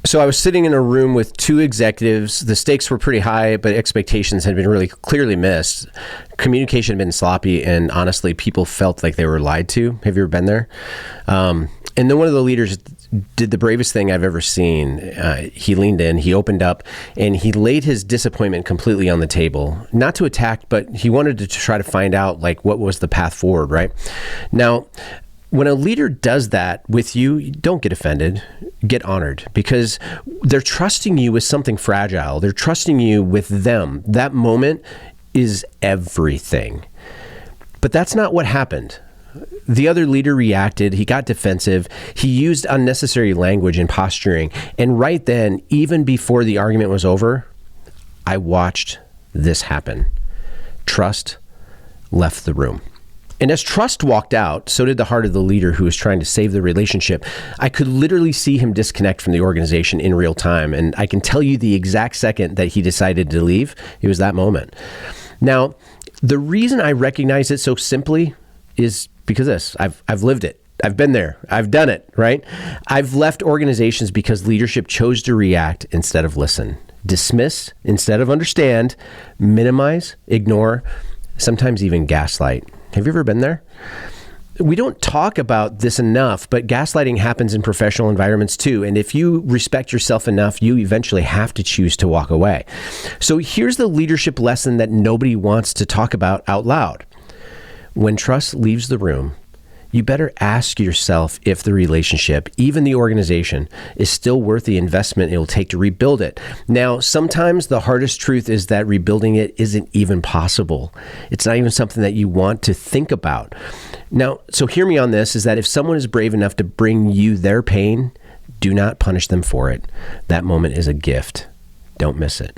So I was sitting in a room with two executives. The stakes were pretty high, but expectations had been really clearly missed. Communication had been sloppy, and honestly, people felt like they were lied to. Have you ever been there? And then one of the leaders did the bravest thing I've ever seen. He leaned in, he opened up, and he laid his disappointment completely on the table. Not to attack, but he wanted to try to find out like what was the path forward, right? Now, when a leader does that with you, don't get offended, get honored, because they're trusting you with something fragile. They're trusting you with them. That moment is everything. But that's not what happened. The other leader reacted. He got defensive. He used unnecessary language and posturing. And right then, even before the argument was over, I watched this happen. Trust left the room. And as trust walked out, so did the heart of the leader who was trying to save the relationship. I could literally see him disconnect from the organization in real time. And I can tell you the exact second that he decided to leave, it was that moment. Now, the reason I recognize it so simply is because of this. I've lived it. I've been there. I've done it, right? I've left organizations because leadership chose to react instead of listen, dismiss instead of understand, minimize, ignore, sometimes even gaslight. Have you ever been there? We don't talk about this enough, but gaslighting happens in professional environments too. And if you respect yourself enough, you eventually have to choose to walk away. So here's the leadership lesson that nobody wants to talk about out loud. When trust leaves the room, you better ask yourself if the relationship, even the organization, is still worth the investment it will take to rebuild it. Now, sometimes the hardest truth is that rebuilding it isn't even possible. It's not even something that you want to think about. Now, so hear me on this, is that if someone is brave enough to bring you their pain, do not punish them for it. That moment is a gift. Don't miss it.